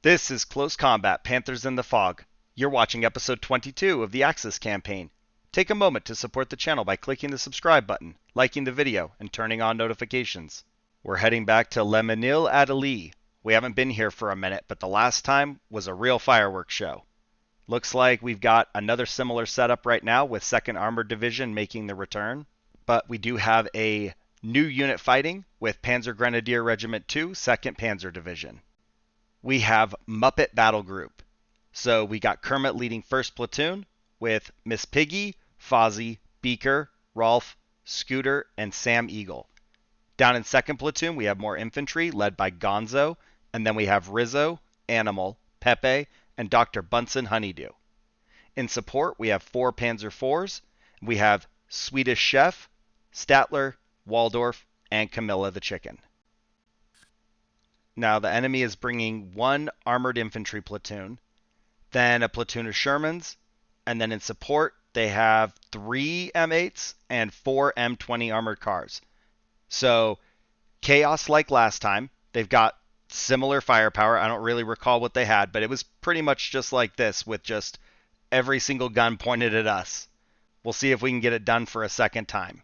This is Close Combat Panthers in the Fog. You're watching episode 22 of the Axis campaign. Take a moment to support the channel by clicking the subscribe button, liking the video, and turning on notifications. We're heading back to Mesnil-Adelee. We haven't been here for a minute, but the last time was a real fireworks show. Looks like we've got another similar setup right now with 2nd Armored Division making the return. But we do have a new unit fighting with Panzer Grenadier Regiment 2, 2nd Panzer Division. We have Muppet Battlegroup. So we got Kermit leading 1st Platoon with Miss Piggy, Fozzie, Beaker, Rolf, Scooter, and Sam Eagle. Down in 2nd Platoon, we have more infantry led by Gonzo, and then we have Rizzo, Animal, Pepe, and Dr. Bunsen Honeydew. In support, we have 4 Panzer IVs. We have Swedish Chef, Statler, Waldorf, and Camilla the Chicken. Now, the enemy is bringing 1 armored infantry platoon, then a platoon of Shermans, and then in support, they have 3 M8s and 4 M20 armored cars. So, chaos like last time. They've got similar firepower. I don't really recall what they had, but it was pretty much just like this, with just every single gun pointed at us. We'll see if we can get it done for a second time.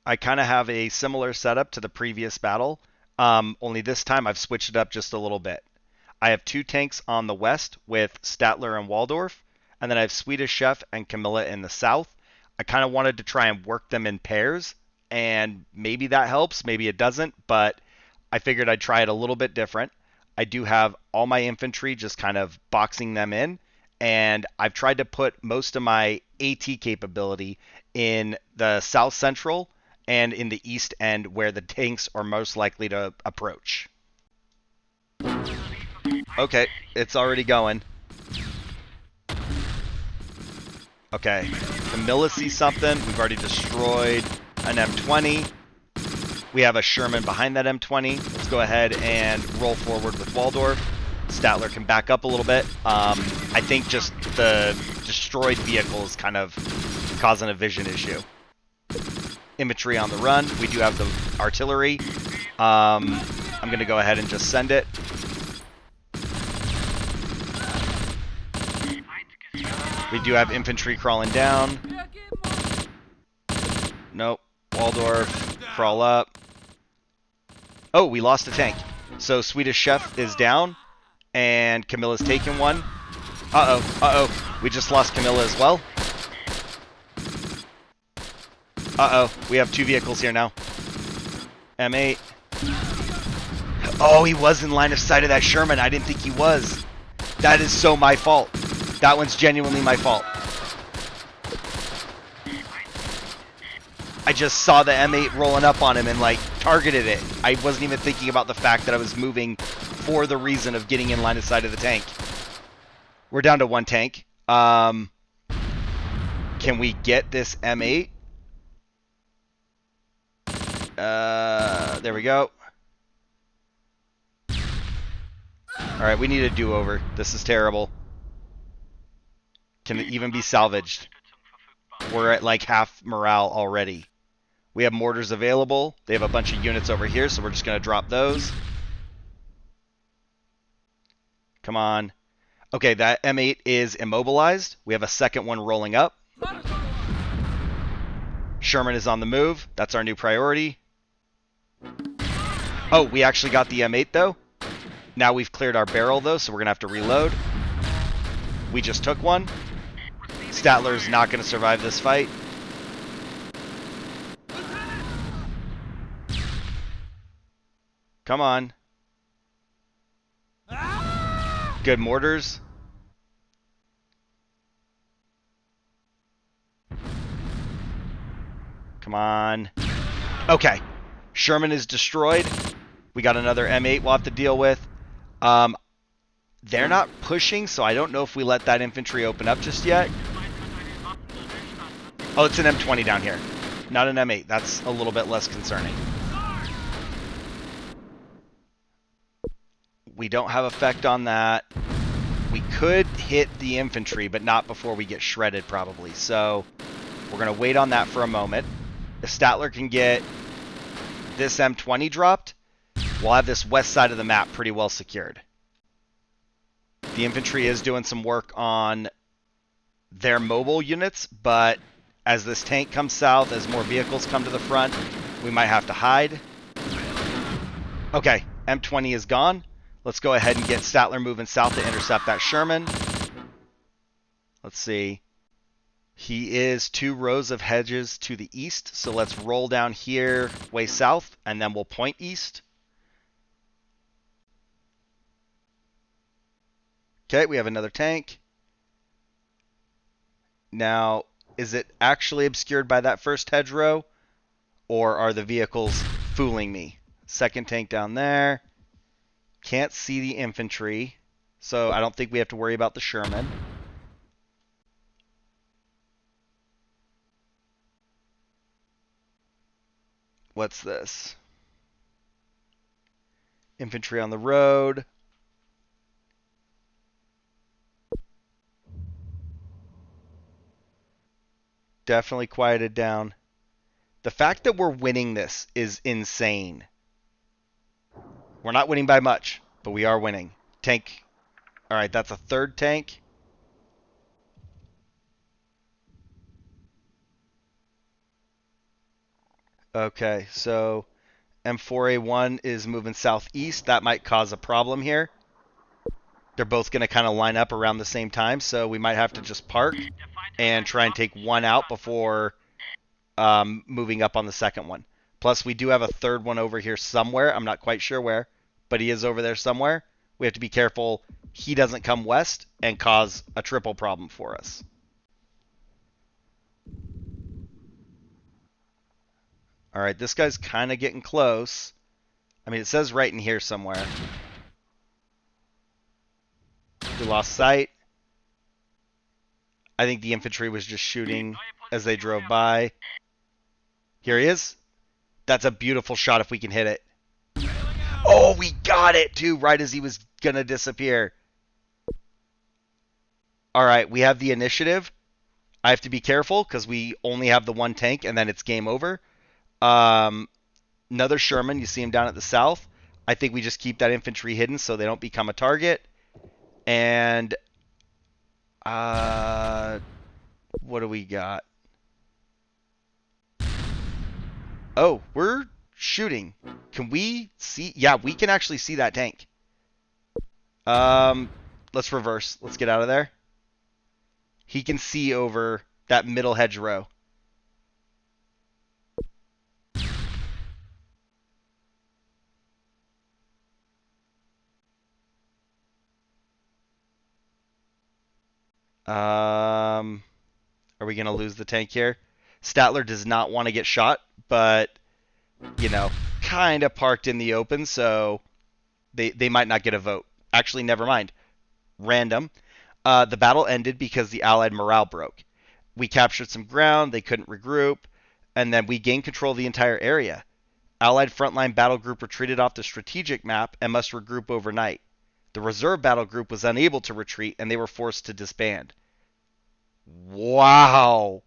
I kind of have a similar setup to the previous battle. Only this time I've switched it up just a little bit. I have 2 tanks on the west with Statler and Waldorf, and then I have Swedish Chef and Camilla in the south. I kind of wanted to try and work them in pairs, and maybe that helps, maybe it doesn't, but I figured I'd try it a little bit different. I do have all my infantry just kind of boxing them in, and I've tried to put most of my AT capability in the south central and in the east end where the tanks are most likely to approach. Okay, it's already going. Okay, Camilla sees something. We've already destroyed an M20. We have a Sherman behind that M20. Let's go ahead and roll forward with Waldorf. Statler can back up a little bit. I think just the destroyed vehicle is kind of causing a vision issue. Infantry on the run. We do have the artillery. I'm going to go ahead and just send it. We do have infantry crawling down. Nope. Waldorf, crawl up. Oh, we lost a tank. So Swedish Chef is down, and Camilla's taken one. We just lost Camilla as well. We have 2 vehicles here now. M8. Oh, he was in line of sight of that Sherman. I didn't think he was. That is so my fault. That one's genuinely my fault. I just saw the M8 rolling up on him and like targeted it. I wasn't even thinking about the fact that I was moving for the reason of getting in line of sight of the tank. We're down to 1 tank. Can we get this M8? There we go. Alright, we need a do-over. This is terrible. Can it even be salvaged? We're at like half morale already. We have mortars available. They have a bunch of units over here, so we're just going to drop those. Come on. Okay, that M8 is immobilized. We have a second one rolling up. Sherman is on the move. That's our new priority. Oh, we actually got the M8 though. Now we've cleared our barrel though, so we're going to have to reload. We just took one. Statler's not going to survive this fight. Come on. Good mortars. Come on. Okay. Sherman is destroyed. We got another M8 we'll have to deal with. They're not pushing, so I don't know if we let that infantry open up just yet. Oh, it's an M20 down here. Not an M8. That's a little bit less concerning. We don't have effect on that. We could hit the infantry, but not before we get shredded, probably. So we're going to wait on that for a moment. If Statler can get this M20 dropped, we'll have this west side of the map pretty well secured. The infantry is doing some work on their mobile units, but as this tank comes south, as more vehicles come to the front, we might have to hide. Okay, M20 is gone. Let's go ahead and get Statler moving south to intercept that Sherman. Let's see. He is 2 rows of hedges to the east, so let's roll down here way south, and then we'll point east. Okay, we have another tank. Now, is it actually obscured by that first hedgerow, or are the vehicles fooling me? Second tank down there. Can't see the infantry, so I don't think we have to worry about the Sherman. What's this? Infantry on the road. Definitely quieted down. The fact that we're winning this is insane. We're not winning by much, but we are winning. Tank. All right, that's a third tank. Okay, so M4A1 is moving southeast. That might cause a problem here. They're both going to kind of line up around the same time, so we might have to just park and try and take one out before moving up on the second one. Plus, we do have a third one over here somewhere. I'm not quite sure where, but he is over there somewhere. We have to be careful he doesn't come west and cause a triple problem for us. All right, this guy's kind of getting close. I mean, it says right in here somewhere. We lost sight. I think the infantry was just shooting as they drove by. Here he is. That's a beautiful shot if we can hit it. Oh, we got it, too, right as he was going to disappear. All right, we have the initiative. I have to be careful because we only have the one tank, and then it's game over. Another Sherman. You see him down at the south. I think we just keep that infantry hidden so they don't become a target. And what do we got? Oh, we're shooting. Can we see? Yeah, we can actually see that tank. Let's reverse. Let's get out of there. He can see over that middle hedgerow. Are we going to lose the tank here? Statler does not want to get shot, but, you know, kind of parked in the open, so they might not get a vote. Actually, never mind. Random. The battle ended because the Allied morale broke. We captured some ground, they couldn't regroup, and then we gained control of the entire area. Allied frontline battle group retreated off the strategic map and must regroup overnight. The reserve battle group was unable to retreat, and they were forced to disband. Wow.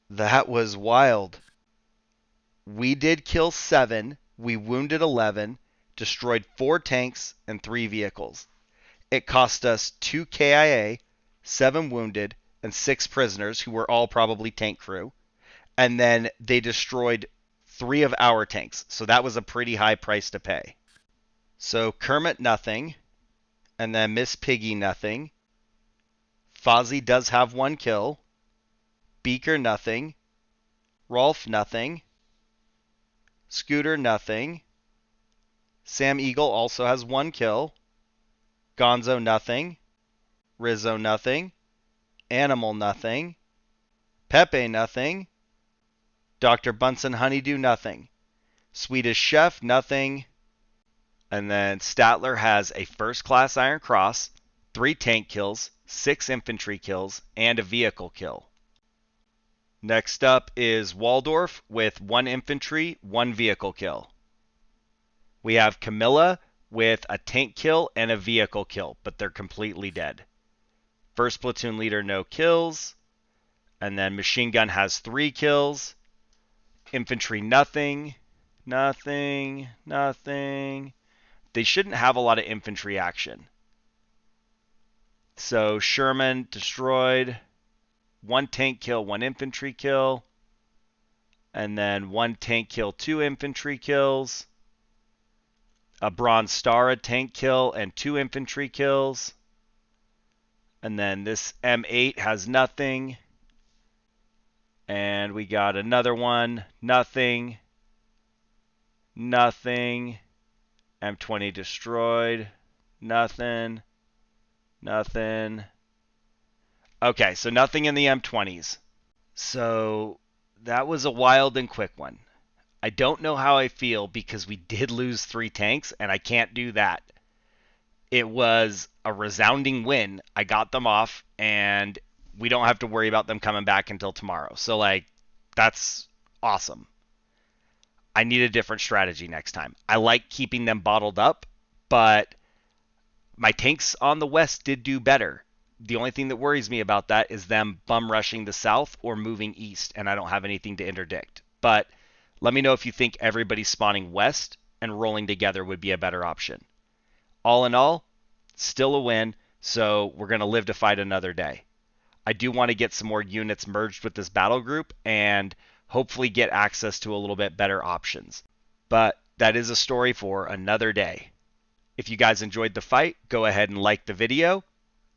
That was wild. We did kill 7, we wounded 11, destroyed 4 tanks and 3 vehicles. It cost us 2 KIA, 7 wounded, and 6 prisoners, who were all probably tank crew. And then they destroyed 3 of our tanks, so that was a pretty high price to pay. So Kermit, nothing. And then Miss Piggy, nothing. Fozzie does have 1 kill. Beaker, nothing. Rolf, nothing. Scooter, nothing. Sam Eagle also has 1 kill. Gonzo, nothing. Rizzo, nothing. Animal, nothing. Pepe, nothing. Dr. Bunsen Honeydew, nothing. Swedish Chef, nothing. And then Statler has a first-class Iron Cross, 3 tank kills, 6 infantry kills, and a vehicle kill. Next up is Waldorf with 1 infantry, 1 vehicle kill. We have Camilla with a tank kill and a vehicle kill, but they're completely dead. First platoon leader, no kills. And then machine gun has 3 kills. Infantry, nothing. Nothing. Nothing. They shouldn't have a lot of infantry action. So Sherman destroyed, 1 tank kill, 1 infantry kill, and then 1 tank kill, 2 infantry kills. A Bronze Star, a tank kill, and 2 infantry kills. And then this M8 has nothing. And we got another one, nothing, nothing. M20 destroyed, nothing, nothing. Okay, so nothing in the M20s. So that was a wild and quick one. I don't know how I feel because we did lose 3 tanks, and I can't do that. It was a resounding win. I got them off, and we don't have to worry about them coming back until tomorrow. So, like, that's awesome. I need a different strategy next time. I like keeping them bottled up, but my tanks on the west did do better. The only thing that worries me about that is them bum rushing the south or moving east, and I don't have anything to interdict. But let me know if you think everybody spawning west and rolling together would be a better option. All in all, still a win, so we're going to live to fight another day. I do want to get some more units merged with this battle group and hopefully get access to a little bit better options. But that is a story for another day. If you guys enjoyed the fight, go ahead and like the video.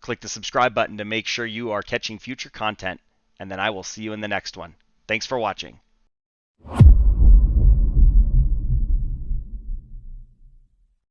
Click the subscribe button to make sure you are catching future content, and then I will see you in the next one. Thanks for watching.